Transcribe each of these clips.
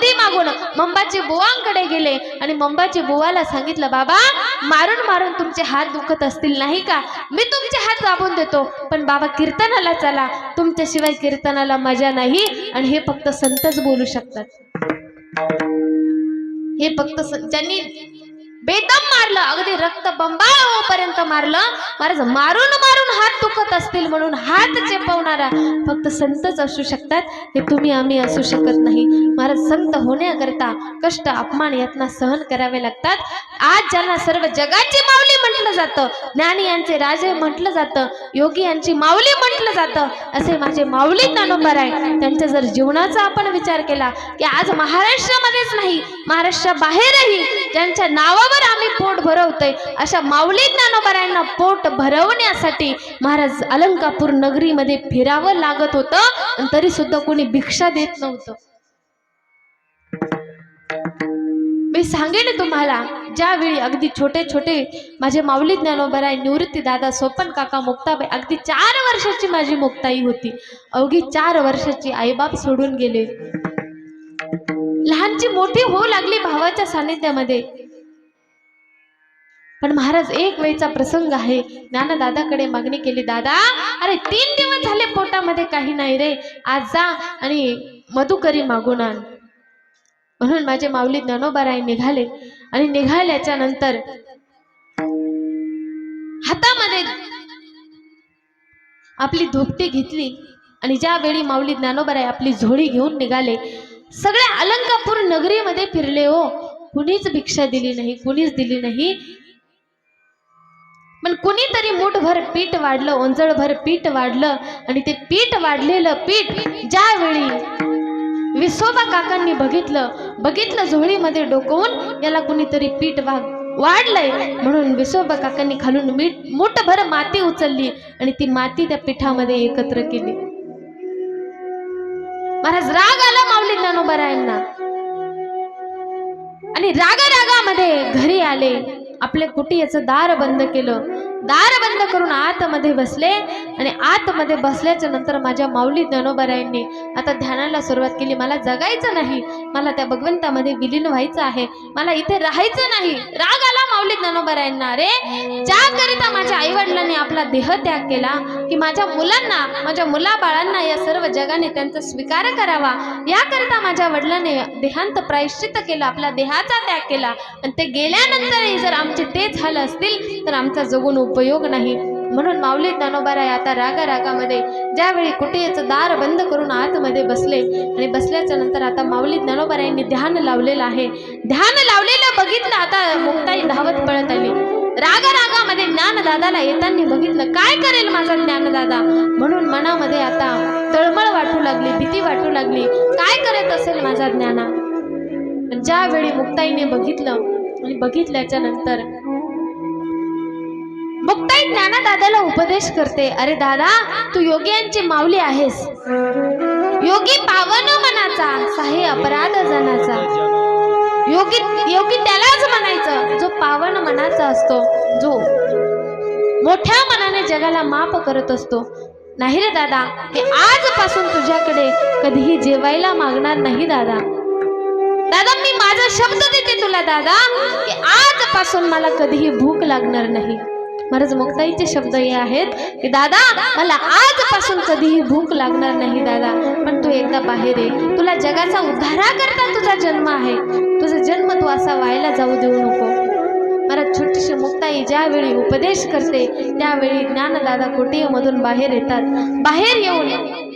समाधी मागून मंबाची बुवांकडे गेले आणि मंबाची बुवाला सांगितलं, बाबा मारून मारून तुमचे हात दुखत असतील नाही का, मी तुमचे हात दाबून देतो, पण बाबा कीर्तनाला चला, तुमच्याशिवाय कीर्तनाला मजा नाही आणि हे फक्त संतच बोलू शकतात. हे फक्त ज्यांनी बेदम मारलं, अगदी रक्त बंबाळ होईपर्यंत मारलं, महाराज मारून मारून हात दुखत असतील म्हणून हात चेपवणारा फक्त संतच असू शकतात. हे तुम्ही आम्ही असू शकत नाही. महाराज संत होण्याकरता कष्ट अपमान यातना सहन करावे लागतात. आज ज्यांना सर्व जगाची माऊली म्हटलं जातं, ज्ञानी यांचे राजे म्हटलं जातं, योगी यांची माऊली म्हटलं जातं, असे माझे माऊली ज्ञानोबा आहे. त्यांच्या जर जीवनाचा आपण विचार केला की आज महाराष्ट्रामध्येच नाही महाराष्ट्राबाहेरही ज्यांच्या नावावर आम्ही पोट भरवतोय, अशा माऊली ज्ञानोबारायांना पोट भरवण्यासाठी महाराज अलंकापूर नगरीमध्ये फिरावं लागत होतं आणि तरी सुद्धा कोणी भिक्षा देत नव्हतं. मी सांगेन तुम्हाला, ज्यावेळी अगदी छोटे छोटे माझे माऊली ज्ञानोबाराय, निवृत्ती दादा, सोपन काका, मुक्ताबाई, अगदी 4 वर्षाची माझी मुक्ताई होती. अवघी 4 वर्षाची आईबाप सोडून गेले. लहानची मोठी होऊ लागली भावाच्या सानिध्यामध्ये. पण महाराज एक वेळचा प्रसंग आहे, ज्ञानदादाकडे मागणी केली, दादा अरे 3 दिवस झाले पोटामध्ये काही नाही रे, आज जा आणि मधुकरी मागून आण. म्हणून माझे माऊली ज्ञानोबाराय निघाले आणि निघाल्याच्या नंतर हातामध्ये आपली धोपटी घेतली आणि ज्यावेळी माऊली ज्ञानोबाराय आपली झोळी घेऊन निघाले, सगळ्या अलंकापूर नगरीमध्ये फिरले हो, कुणीच भिक्षा दिली नाही, कुणीच दिली नाही. पण कुणीतरी मूठभर पीठ वाढलं, ओंजळभर पीठ वाढलं आणि ते पीठ वाढलेलं पीठ ज्यावेळी विसोबा काकांनी बघितलं झोळीमध्ये डोकवून, याला कुणीतरी पीठ वाढलंय म्हणून विसोबा काकांनी खालून मूठभर माती उचलली आणि ती माती त्या पिठामध्ये एकत्र केली. महाराज राग आला माऊली ज्ञानोबारायांना आणि रागामध्ये घरी आले, आपल्या कुटीचं दार बंद केलं, दार बंद करून आतमध्ये बसले आणि आतमध्ये बसल्याच्या नंतर माझ्या माऊली ज्ञानोबारायांनी आता ध्यानाला सुरुवात केली. मला जगायचं नाही, मला त्या भगवंतामध्ये विलीन व्हायचं आहे, मला इथे राहायचं नाही. राग आला माऊली ज्ञानोबारायांना, अरे ज्याकरिता माझ्या आईवडिलांनी आपला देह त्याग केला की माझ्या मुलांना, माझ्या मुलाबाळांना या सर्व जगाने त्यांचा स्वीकार करावा, याकरिता माझ्या वडिलांनी देहांत प्रायश्चित्त केलं, आपला देहाचा त्याग केला आणि ते गेल्यानंतरही जर आमचे तेच हाल असतील तर आमचा जगून उपयोग नाही. म्हणून माऊली ज्ञानोबाराय आता रागामध्ये ज्यावेळी कुटीचं दार बंद करून आतमध्ये बसले आणि बसल्याच्या नंतर आता माऊली ज्ञानोबारायांनी ध्यान लावलेलं आहे. ध्यान लावलेलं बघितलं, आता मुक्ताई धावत पळत आली. रागामध्ये ज्ञानदादाला येताना बघितलं, काय करेल माझा ज्ञानदादा म्हणून मनामध्ये आता तळमळ वाटू लागली, भीती वाटू लागली, काय करत असेल माझा ज्ञाना. ज्यावेळी मुक्ताईने बघितलं आणि बघितल्याच्या नंतर मुक्ताई ज्ञानदादाला उपदेश करते, अरे दादा तू योग्यांची माऊली आहेस, योगी पावन मनाचा, साहे अपराध जनाचा. योगी त्यालाच म्हणायचं जो पावन मनाचा असतो, जो मोठ्या मनाने जगाला माफ करत असतो. नाही रे दादा, हे आजपासून तुझ्याकडे कधीही जेवायला मागणार नाही दादा. दादा मी माझा शब्द देते तुला दादा की आजपासून मला कधीही भूक लागणार नाही. महाराज मुक्ताईचे शब्द हे आहेत की दादा मला आजपासून कधीही भूक लागणार नाही दादा, पण तू एकदा बाहेर ये, तुला जगाचा उद्धारा करता तुझा जन्म आहे, तुझा जन्म तू असा व्हायला जाऊ देऊ नको. महाराज छोटीशी मुक्ताई ज्यावेळी उपदेश करते त्यावेळी ज्ञानदादा कुटीमधून बाहेर येतात. बाहेर येऊन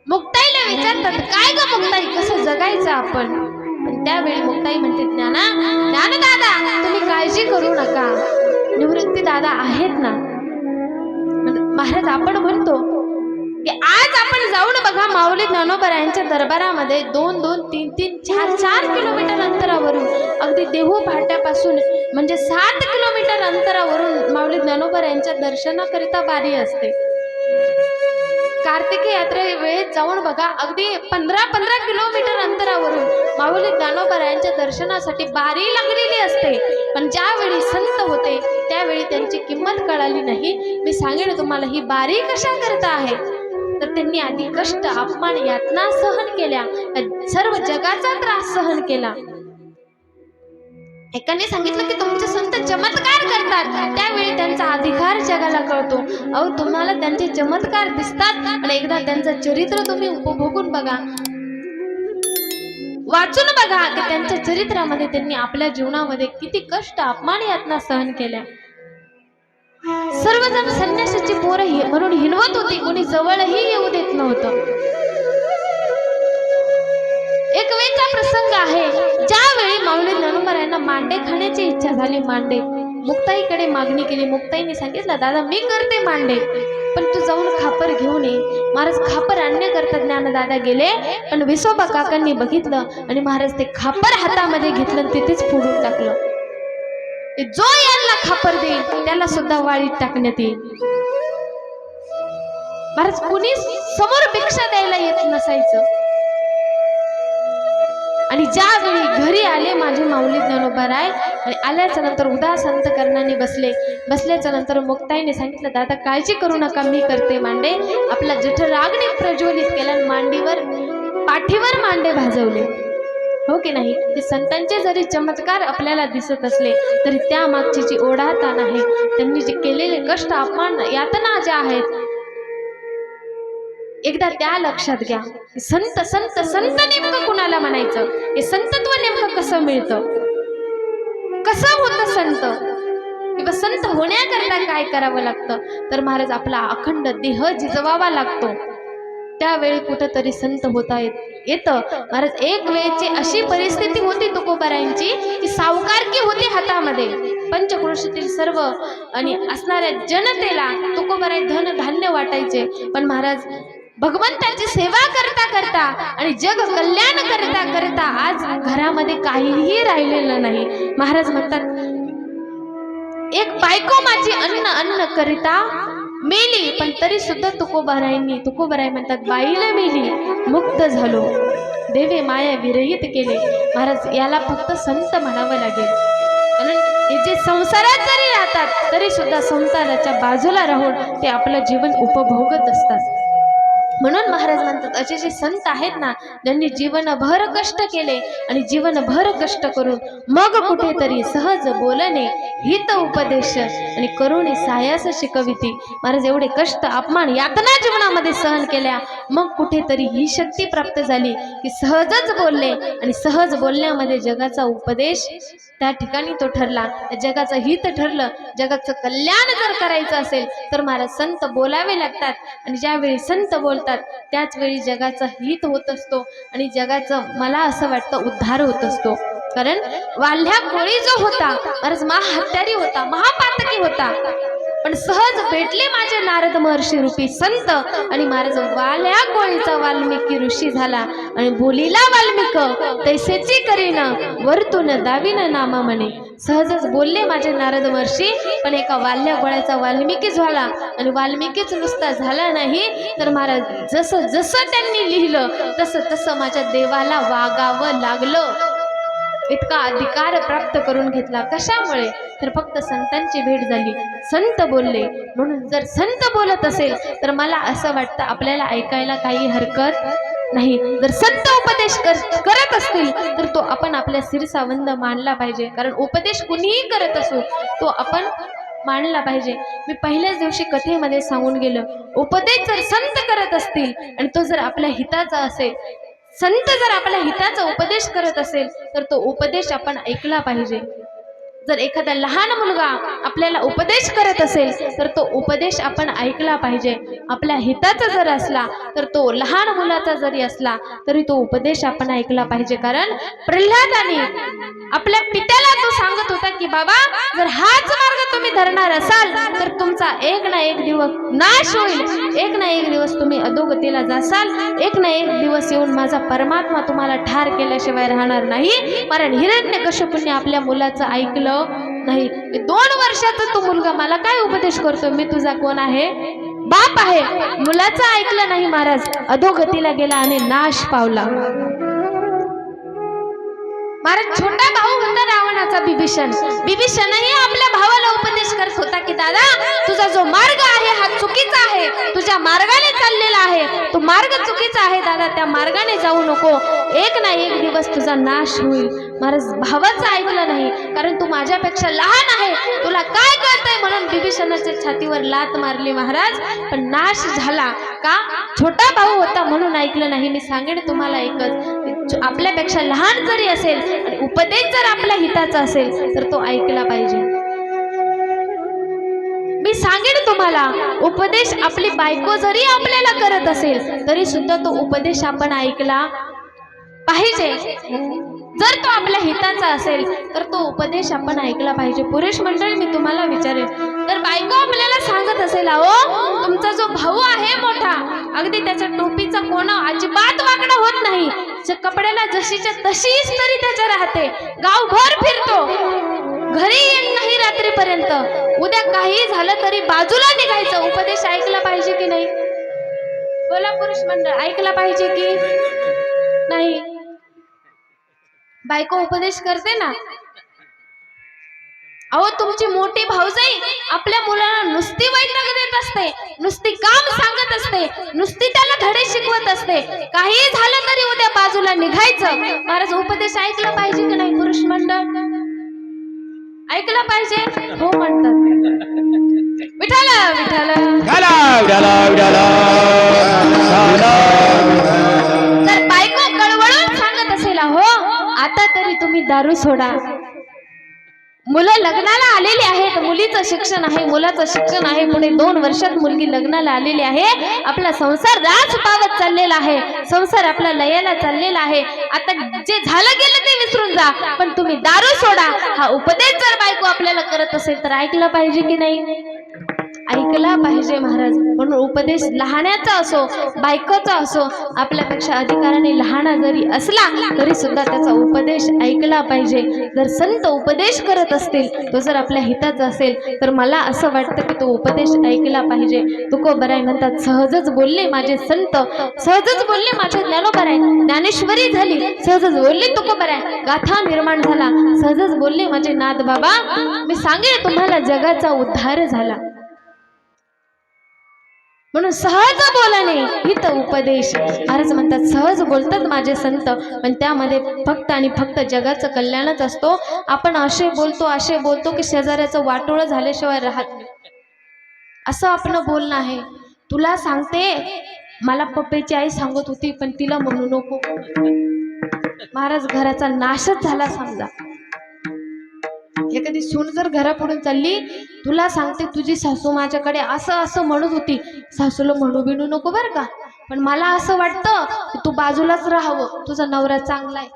मुक्ताईला विचारतात, काय ग मुक्ताई कसं जगायचं आपण. पण त्यावेळी मुक्ताई म्हणते, ज्ञानदादा तुम्ही काळजी करू नका, निवृत्ती दादा आहेत ना. महाराज आपण म्हणतो की आज आपण जाऊन बघा माऊली ज्ञानोबारायांच्या दरबारामध्ये 2-2, 3-3, 4-4 किलोमीटर अंतरावरून, अगदी देहू फाट्यापासून म्हणजे 7 किलोमीटर अंतरावरून माऊली ज्ञानोबारायांच्या दर्शनाकरिता बारी असते. कार्तिकी यात्रे वेळेत जाऊन बघा, अगदी 15-15 किलोमीटर अंतरावरून माऊली ज्ञानोबारायांच्या दर्शनासाठी बारी लागलेली असते. पण ज्यावेळी संत होते त्यावेळी त्यांची किंमत कळाली नाही. मी सांगेन तुम्हाला ही बारी कशा करता आहे तर त्यांनी आधी कष्ट, अपमान, यातना सहन केल्या, सर्व जगाचा त्रास सहन केला. एकाने सांगितलं की तुमचे संत चमत्कार करतात, त्यावेळी त्यांचा अधिकार जगाला कळतो. अहो, तुम्हाला त्यांचे चमत्कार दिसतात आणि एकदा त्यांचं चरित्र तुम्ही उपभोगून बघा, वाचून बघा की त्यांच्या चरित्रामध्ये त्यांनी आपल्या जीवनामध्ये किती कष्ट, अपमान, यातना सहन केल्या. सर्वजण संन्यासाची पोरं म्हणून हिनवत होती, कोणी जवळही येऊ देत नव्हतं. एक वेळचा प्रसंग आहे, ज्यावेळी माऊली ज्ञानोबरायांना मांडे खाण्याची इच्छा झाली. मांडे मुक्ताईकडे मागणी केली. मुक्ताईने सांगितलं, दादा मी करते मांडे, पण तू जाऊन खापर घेऊन ये. महाराज खापर आणण्याकरता ज्ञानदादा गेले, पण विसोबा काकांनी बघितलं आणि महाराज ते खापर हातामध्ये घेतलं आणि तिथेच फोडून टाकलं. जो यांना खापर देईल त्याला सुद्धा वाळीत टाकण्यात येईल. महाराज कुणी समोर भिक्षा द्यायला येत नसायचं. आणि ज्यावेळी घरी आले माझे माऊली ज्ञानोबाराय आणि आल्याच्या नंतर उदास अंतकरणाने बसल्याच्या नंतर मुक्ताईने सांगितलं, दादा काळजी करू नका, मी करते मांडे. आपला जठराग्नी प्रज्वलित केला, मांडीवर पाठीवर मांडे भाजवले. हो की नाही? ते संतांचे जरी चमत्कार आपल्याला दिसत असले तरी त्या मागची जी ओढाताण आहे, त्यांनी जे केलेले कष्ट, अपमान, यातना ज्या आहेत, एकदा त्या लक्षात घ्या. संत संत संत नेमकं कुणाला म्हणायचं? हे संतत्व नेमकं कसं मिळतं, कसं होतं संत, किंवा संत होण्याकरता काय करावं लागतं? तर महाराज आपला अखंड देह जिजवावा लागतो, त्यावेळी कुठंतरी संत होता येतं. महाराज एक वेळची अशी परिस्थिती होती तुकोबारायांची की सावकारकी होती हातामध्ये, पंचक्रोशीतील सर्व आणि असणाऱ्या जनतेला तुकोबाराय धन धान्य वाटायचे. पण महाराज भगवंताची सेवा करता करता आणि जग कल्याण करता करता आज घरामध्ये काहीही राहिलेलं नाही. महाराज म्हणतात, एक बायको माझी अन्न अन्न करिता मेली, पण तरी सुद्धा तुकोबाराय म्हणतात, बाईला मेली मुक्त झालो, देवे माया विरहित केले. महाराज याला फक्त संत म्हणावं लागेल, कारण हे जे संसारात जरी राहतात तरी सुद्धा संसाराच्या बाजूला राहून ते आपलं जीवन उपभोगत असतात. म्हणून महाराज म्हणतात, असे जे संत आहेत ना, ज्यांनी जीवनभर कष्ट केले आणि जीवनभर कष्ट करून मग कुठेतरी सहज बोलणे, हित उपदेश आणि करुणी सायास शिकविती. महाराज एवढे कष्ट, अपमान, यातना जीवनामध्ये सहन केल्या, मग कुठेतरी ही शक्ती प्राप्त झाली की सहजच बोलले आणि सहज बोलण्यामध्ये जगाचा उपदेश त्या ठिकाणी तो ठरला, जगाचं हित ठरलं. जगाचं कल्याण जर करायचं असेल तर महाराज संत बोलावे लागतात, आणि ज्यावेळी संत बोलतात त्याच वेळी जगाचा हित होत असतो आणि जगाचं, मला असं वाटतं, उद्धार होत असतो. कारण वाल्ह्या कोळी जो होता महाराज महाहत्यारी होता, महापातकी होता, पण सहज भेटले माझे नारद महर्षी रूपी संत आणि महाराज वाल्या कोळीचा वाल्मिकी ऋषी झाला आणि बोलीला वाल्मिक तैसेची करीन वरतून दावीन नामा म्हणे. सहजच बोलले माझे नारद महर्षी, पण एका वाल्या कोळ्याचा वाल्मिकी झाला आणि वाल्मिकीच नुसता झाला नाही तर महाराज जसं जसं त्यांनी लिहिलं तसं तसं माझ्या देवाला वागावं लागलं. इतका अधिकार प्राप्त करून घेतला. कशामुळे? तर फक्त संतांची भेट झाली, संत बोलले. म्हणून जर संत बोलत असेल तर मला असं वाटतं आपल्याला ऐकायला काही हरकत नाही. जर संत उपदेश करत असतील तर तो आपण आपल्या शिरसावंद मानला पाहिजे, कारण उपदेश कुणीही करत असो तो आपण मानला पाहिजे. मी पहिल्याच दिवशी कथेमध्ये सांगून गेलं, उपदेश जर संत करत असतील आणि तो जर आपल्या हिताचा असेल, संत जर आपल्या हिताचा उपदेश करत असेल तर तो उपदेश आपण ऐकला पाहिजे. जर एखादा लहान मुलगा आपल्याला उपदेश करत असेल तर तो उपदेश आपण ऐकला पाहिजे. आपल्या हिताचा जर असला तर तो लहान मुलाचा जरी असला तरी तो उपदेश आपण ऐकला पाहिजे. कारण प्रल्हादाने आपल्या पित्याला तो सांगत होता की बाबा, जर हाच मार्ग तुम्ही धरणार असाल तर तुमचा एक ना एक दिवस नाश होईल, एक ना एक दिवस तुम्ही अधोगतीला जासाल, एक ना एक दिवस येऊन माझा परमात्मा तुम्हाला ठार केल्याशिवाय राहणार नाही. कारण हिरण्यकश्यपूने आपल्या मुलाचं ऐकलं नाही. 2 वर्षाचा तो मुलगा मला काय उपदेश करतो, मी तुझा कोण आहे, बाप आहे. मुलाचं ऐकलं नाही महाराज, अधोगतीला गेला आणि नाश पावला. महाराज छोटा भाऊ होता कुणाचा बिभीषणही आपल्या भावाला उपदेश करत होता की दादा तुझा जो मार्ग आहे हा चुकीचा आहे, तुझ्या मार्गाने चाललेला आहे, तो मार्ग चुकीचा आहे दादा, त्या मार्गाने जाऊ नको, एक ना एक दिवस तुझा नाश होईल. महाराज भावाचं ऐकलं नाही, कारण तू माझ्यापेक्षा लहान आहे, तुला काय कळतंय म्हणून बिभीषणाच्या छातीवर लात मारली महाराज, पण नाश झाला का? छोटा भाऊ होता म्हणून ऐकलं नाही. मी सांगेन तुम्हाला एकच, आपल्यापेक्षा लहान जरी असेल आणि उपदेश जर आपल्या हिताचा असेल तर तो ऐकला पाहिजे. मी सांगेन तुम्हाला, उपदेश आपली बायको जरी आपल्याला करत असेल तरी सुद्धा तो उपदेश आपण ऐकला पाहिजे. जर तो आपल्या हिताचा असेल तर तो उपदेश आपण ऐकला पाहिजे. पुरुष मंडळी, मी तुम्हाला विचारेन, तर बायको आपल्याला सांगत असेल अहो तुमचा जो भाऊ आहे मोठा, अगदी त्याच्या टोपीचा कोणा अजिबात वाकडा होत नाही, कपड्याला जशीच्या तशी इस्त्री त्याच्या राहते, गावभर फिरतो, घरी येत नाही रात्रीपर्यंत, उद्या काही झालं तरी बाजूला निघायचं, उपदेश ऐकला पाहिजे की नाही? बोला पुरुष मंडळ, ऐकला पाहिजे की नाही? बायको उपदेश करते ना, अहो तुमची मोठी भाऊजाई आपल्या मुलाला नुसती वैताग देत असते, नुसती काम सांगत असते, नुसती त्याला धडे शिकवत असते, काही झालं तरी उद्या बाजूला निघायचं. महाराज उपदेश ऐकला पाहिजे की नाही? पुरुष मंडळ ऐकला पाहिजे? हो म्हणतात. विठाल विठाल जर बायको कळवळून सांगत असेल हो आता तरी तुम्ही दारू सोडा, मुलं लग्नाला आलेली आहेत, मुलीचं शिक्षण आहे, मुलाचं शिक्षण आहे, पुढे 2 वर्षात मुलगी लग्नाला आलेली आहे, आपला संसार राज पावत चाललेला आहे, संसार आपला लयाला चाललेला आहे, आता जे झालं गेलं ते विसरून जा, पण तुम्ही दारू सोडा, हा उपदेश जर बायको आपल्याला करत असेल तर ऐकलं पाहिजे की नाही? ऐकला पाहिजे महाराज. म्हणून उपदेश लहानाचा असो बायकोचा असो, आपल्यापेक्षा अधिकाराने लहान जरी असला तरी सुद्धा त्याचा उपदेश ऐकला पाहिजे. जर संत उपदेश करत असतील, तो जर आपल्या हिताचा असेल तर मला असं वाटतं की तो उपदेश ऐकला पाहिजे. तुकोबराय म्हणतात, सहजच बोलले माझे संत, सहजच बोलले माझे ज्ञानोबराय, ज्ञानेश्वरी झाली, सहजच बोलले तुकोबराय, गाथा निर्माण झाला, सहजच बोलले माझे नाथ बाबा. मी सांगेन तुम्हाला जगाचा उद्धार झाला. म्हणून सहज बोलणे हित उपदेश. महाराज म्हणतात सहज बोलतात माझे संत, पण त्यामध्ये फक्त आणि फक्त जगाचं कल्याणच असतो. आपण असे बोलतो की शेजाऱ्याचं वाटोळं झाल्याशिवाय राहत नाही, असं आपण बोलणं आहे. तुला सांगते, मला पप्पेची आई सांगत होती पण तिला म्हणू नको. महाराज घराचा नाशच झाला समजा. एखादी सून जर घरापुढून चालली, तुला सांगते तुझी सासू माझ्याकडे असं असं म्हणत होती, सासूला म्हणू बिनू नको बरं का, पण मला असं वाटतं की तू बाजूलाच राहावं, तुझा नवरा चांगला आहे.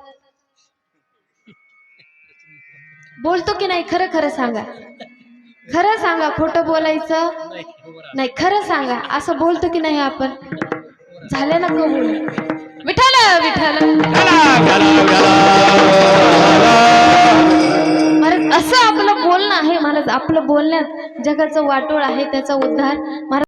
बोलतो की नाही? खरं खरं सांगा, खरं सांगा, खोटं बोलायचं नाही, खरं सांगा. असं बोलतो की नाही आपण? झालं ना कबूल? विठाल विठाल महाराज, असं आपलं बोलणं आहे महाराज. आपलं बोलण्यात जगाचं वाटोळ आहे, त्याचा उद्धार महाराज.